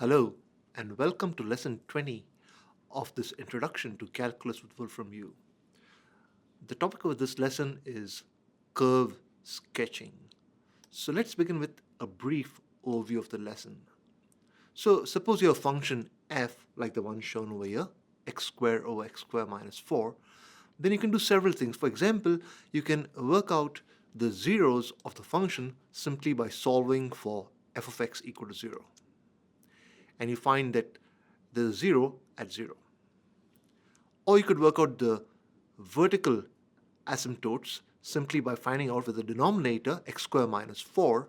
Hello, and welcome to lesson 20 of this introduction to calculus with Wolfram U. The topic of this lesson is curve sketching. So let's begin with a brief overview of the lesson. So suppose you have a function f like the one shown over here, x squared over x squared minus 4. Then you can do several things. For example, you can work out the zeros of the function simply by solving for f of x equal to 0. And you find that there's a 0 at 0. Or you could work out the vertical asymptotes simply by finding out whether the denominator, x squared minus 4,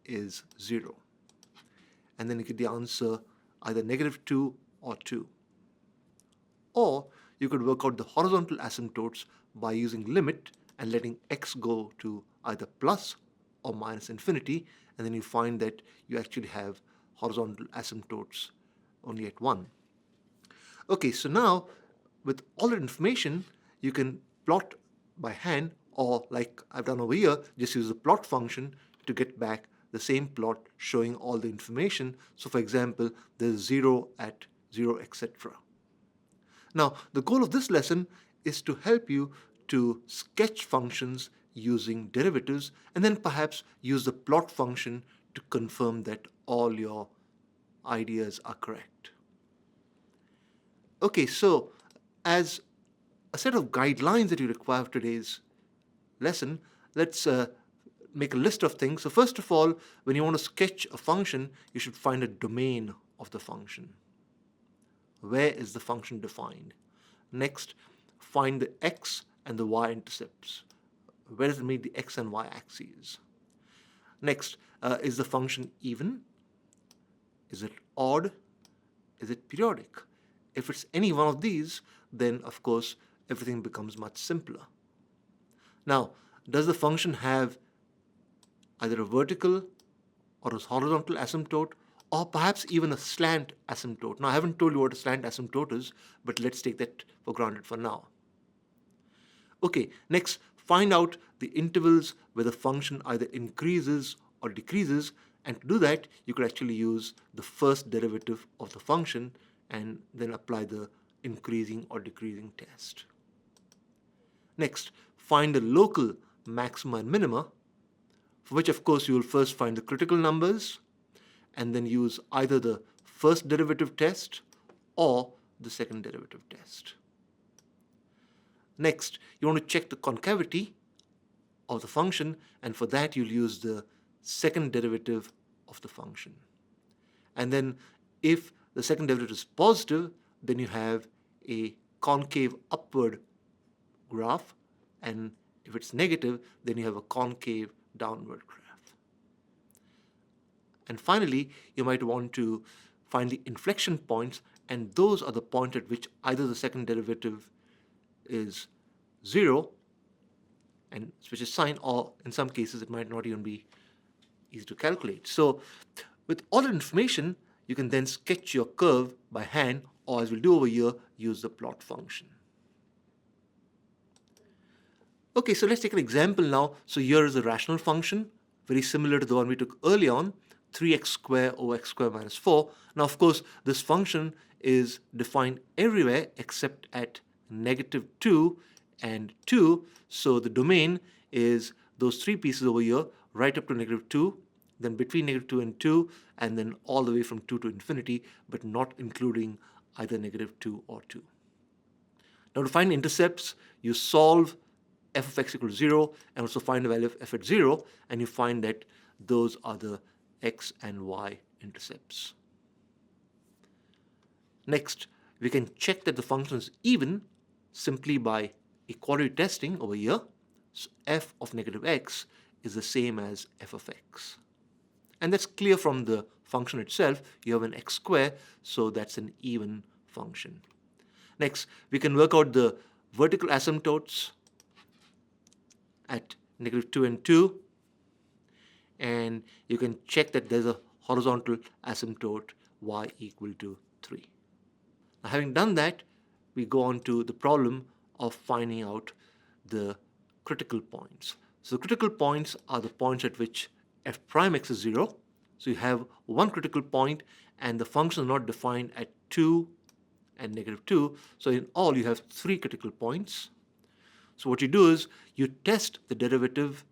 is 0. And then you get the answer either negative 2 or 2. Or you could work out the horizontal asymptotes by using limit and letting x go to either plus or minus infinity, and then you find that you actually have horizontal asymptotes only at 1. Okay, so now with all that information, you can plot by hand, or like I've done over here, just use the plot function to get back the same plot showing all the information. So for example, there's 0 at 0, etc. Now, the goal of this lesson is to help you to sketch functions using derivatives and then perhaps use the plot function to confirm that all your ideas are correct. Okay, so as a set of guidelines that you require for today's lesson, let's make a list of things. So first of all, when you want to sketch a function, you should find a domain of the function. Where is the function defined? Next, find the x and the y intercepts. Where does it meet the x and y axes? Next, is the function even? Is it odd? Is it periodic? If it's any one of these, then of course everything becomes much simpler. Now, does the function have either a vertical or a horizontal asymptote, or perhaps even a slant asymptote? Now, I haven't told you what a slant asymptote is, but let's take that for granted for now. Okay, next, find out the intervals where the function either increases or decreases, and to do that, you could actually use the first derivative of the function and then apply the increasing or decreasing test. Next, find the local maxima and minima, for which of course you will first find the critical numbers and then use either the first derivative test or the second derivative test. Next, you want to check the concavity of the function, and for that you'll use the second derivative of the function. And then if the second derivative is positive, then you have a concave upward graph, and if it's negative, then you have a concave downward graph. And finally, you might want to find the inflection points, and those are the points at which either the second derivative is 0 and switches sign, or in some cases it might not even be easy to calculate. So with all that information, you can then sketch your curve by hand, or as we'll do over here, use the plot function. Okay, so let's take an example now. So here is a rational function, very similar to the one we took early on, 3x squared over x squared minus 4. Now, of course, this function is defined everywhere except at negative 2 and 2. So the domain is those three pieces over here, right up to negative 2, then between negative 2 and 2, and then all the way from 2 to infinity, but not including either negative 2 or 2. Now, to find intercepts, you solve f of x equals 0 and also find the value of f at 0, and you find that those are the x and y intercepts. Next, we can check that the function is even simply by equality testing over here. So f of negative x is the same as f of x. And that's clear from the function itself. You have an x squared, so that's an even function. Next, we can work out the vertical asymptotes at negative 2 and 2. And you can check that there's a horizontal asymptote y equal to 3. Now, having done that, we go on to the problem of finding out the critical points. So the critical points are the points at which f prime x is 0. So you have one critical point, and the function is not defined at 2 and -2. So in all, you have 3 critical points. So what you do is you test the derivative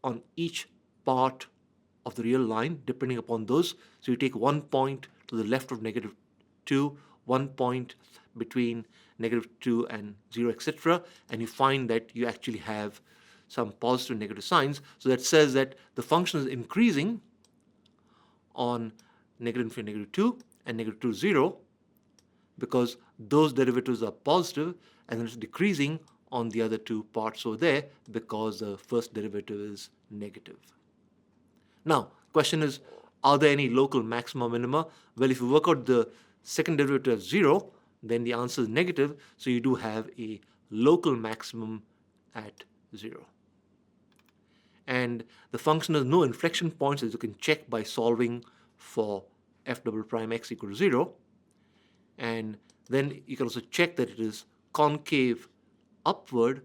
on each part of the real line depending upon those. So you take 1 point to the left of -2, 1 point between -2 and 0, etc., and you find that you actually have some positive and negative signs. So that says that the function is increasing on -∞, -2 and -2, 0, because those derivatives are positive, and then it's decreasing on the other two parts over there because the first derivative is negative. Now, question is, are there any local maxima minima? Well, if you work out the second derivative as 0, then the answer is negative, so you do have a local maximum at 0. And the function has no inflection points, as you can check by solving for f double prime x equal to 0. And then you can also check that it is concave upward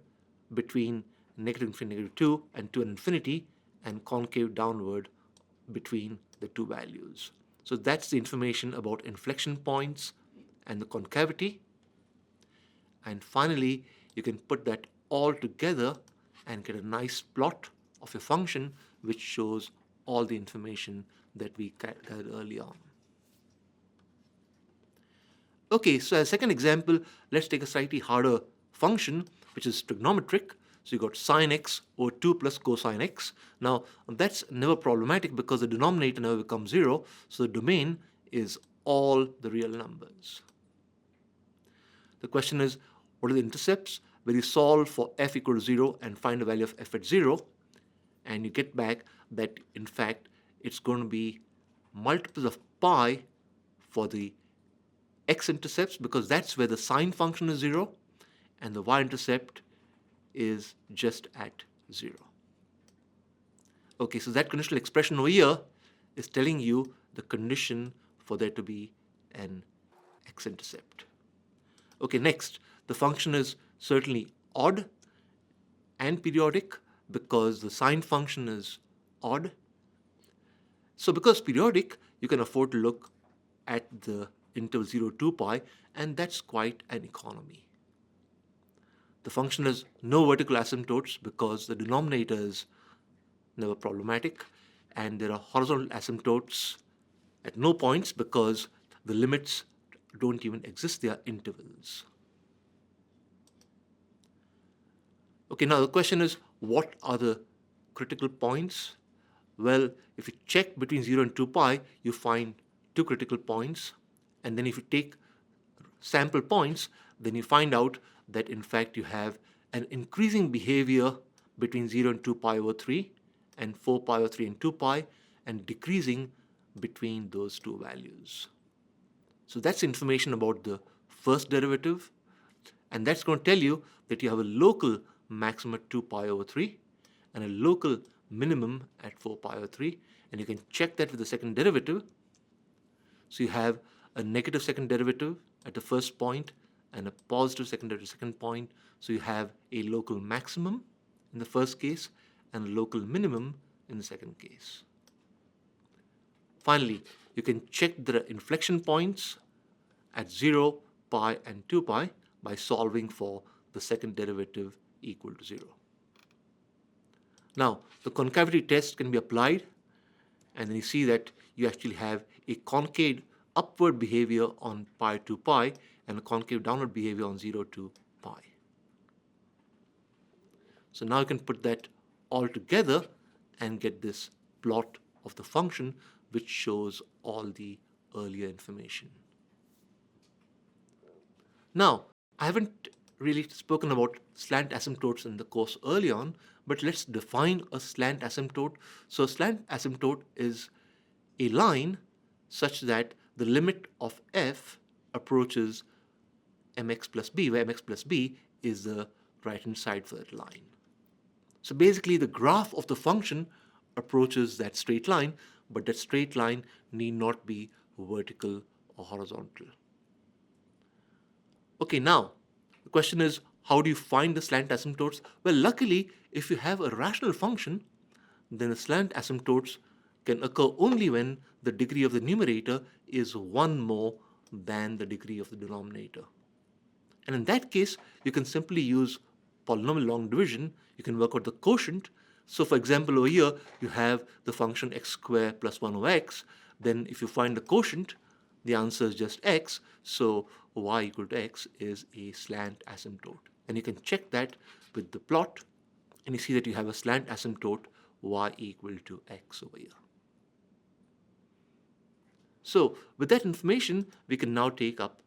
between -∞, -2 and 2 and infinity, and concave downward between the two values. So that's the information about inflection points and the concavity. And finally, you can put that all together and get a nice plot of a function which shows all the information that we gathered early on. Okay, so as a second example, let's take a slightly harder function, which is trigonometric. So you got sine x over 2 plus cosine x. Now, that's never problematic because the denominator never becomes 0, so the domain is all the real numbers. The question is, what are the intercepts? Where you solve for f equal to 0 and find the value of f at 0, and you get back that, in fact, it's going to be multiples of pi for the x-intercepts, because that's where the sine function is 0, and the y-intercept is just at 0. Okay, so that conditional expression over here is telling you the condition for there to be an x-intercept. Okay, next, the function is certainly odd and periodic because the sine function is odd. So because periodic, you can afford to look at the interval 0 to 2 pi, and that's quite an economy. The function has no vertical asymptotes because the denominator is never problematic, and there are horizontal asymptotes at no points because the limits don't even exist, they are intervals. Okay, now the question is, what are the critical points? Well, if you check between 0 and 2 pi, you find 2 critical points, and then if you take sample points, then you find out that in fact you have an increasing behavior between 0 and 2 pi over 3 and 4 pi over 3 and 2 pi, and decreasing between those two values. So that's information about the first derivative, and that's going to tell you that you have a local maximum at 2 pi over 3 and a local minimum at 4 pi over 3, and you can check that with the second derivative. So you have a negative second derivative at the first point and a positive second derivative at the second point. So you have a local maximum in the first case and a local minimum in the second case. Finally, you can check the inflection points at 0, pi, and 2 pi by solving for the second derivative equal to 0. Now, the concavity test can be applied, and then you see that you actually have a concave upward behavior on pi to pi and a concave downward behavior on 0 to pi. So now you can put that all together and get this plot of the function which shows all the earlier information. Now, I haven't really spoken about slant asymptotes in the course early on, but let's define a slant asymptote. So a slant asymptote is a line such that the limit of f approaches mx plus b, where mx plus b is the right-hand side for that line. So basically, the graph of the function approaches that straight line, but that straight line need not be vertical or horizontal. Okay, now, the question is, how do you find the slant asymptotes? Well, luckily, if you have a rational function, then the slant asymptotes can occur only when the degree of the numerator is 1 more than the degree of the denominator. And in that case, you can simply use polynomial long division. You can work out the quotient. So for example, over here, you have the function x squared plus 1 over x. Then if you find the quotient, the answer is just x. So y equal to x is a slant asymptote. And you can check that with the plot. And you see that you have a slant asymptote y equal to x over here. So with that information, we can now take up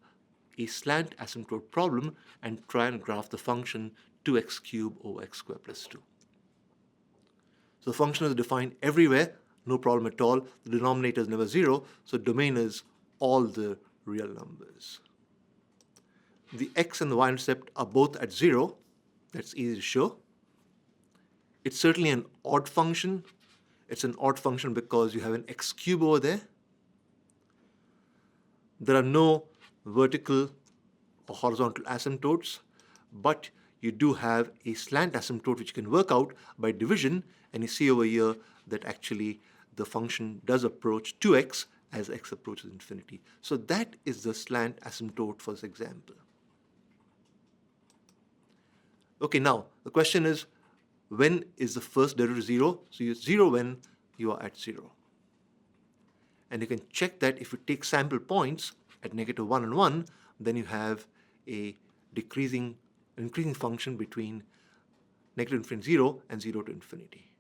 a slant asymptote problem and try and graph the function 2x cubed over x squared plus 2. So the function is defined everywhere, no problem at all. The denominator is never 0, so domain is all the real numbers. The x and the y-intercept are both at 0. That's easy to show. It's certainly an odd function. It's an odd function because you have an x cube over there. There are no vertical or horizontal asymptotes, but you do have a slant asymptote which you can work out by division, and you see over here that actually the function does approach 2x as x approaches infinity. So that is the slant asymptote for this example. Okay, now the question is, when is the first derivative 0? So you 0 when you are at 0. And you can check that if you take sample points at negative 1 and 1, then you have a increasing function between negative infinity 0 and 0 to infinity.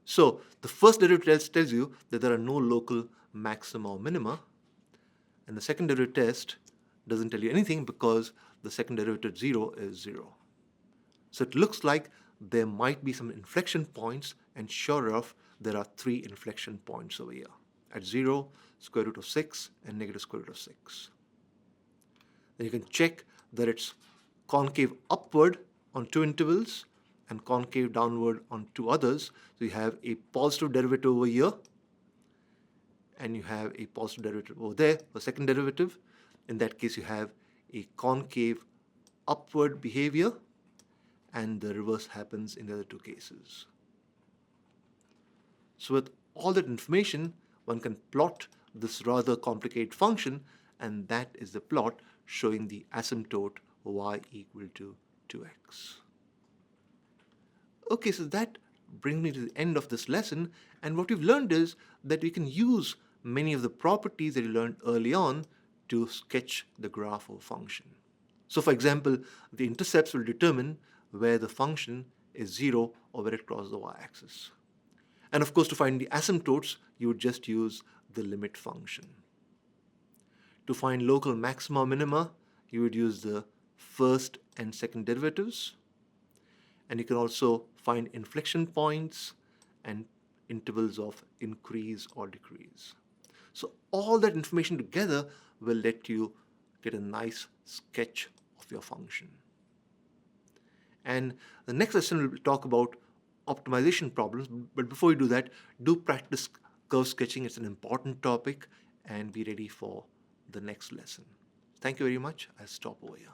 So the first derivative tells you that there are no local maxima or minima, and the second derivative test doesn't tell you anything because the second derivative 0 is 0. So it looks like there might be some inflection points, and sure enough, there are 3 inflection points over here at 0, square root of 6, and negative square root of 6. Then you can check that it's concave upward on 2 intervals and concave downward on 2 others. So you have a positive derivative over here, and you have a positive derivative over there, the second derivative. In that case, you have a concave upward behavior, and the reverse happens in the other 2 cases. So with all that information, one can plot this rather complicated function, and that is the plot showing the asymptote y equal to 2x. Okay, so that brings me to the end of this lesson, and what we've learned is that we can use many of the properties that we learned early on to sketch the graph of a function. So for example, the intercepts will determine where the function is 0 or where it crosses the y-axis. And of course, to find the asymptotes, you would just use the limit function. To find local maxima or minima, you would use the first and second derivatives. And you can also find inflection points and intervals of increase or decrease. So all that information together will let you get a nice sketch of your function. And the next lesson will talk about optimization problems. But before we do that, do practice curve sketching. It's an important topic, and be ready for the next lesson. Thank you very much. I'll stop over here.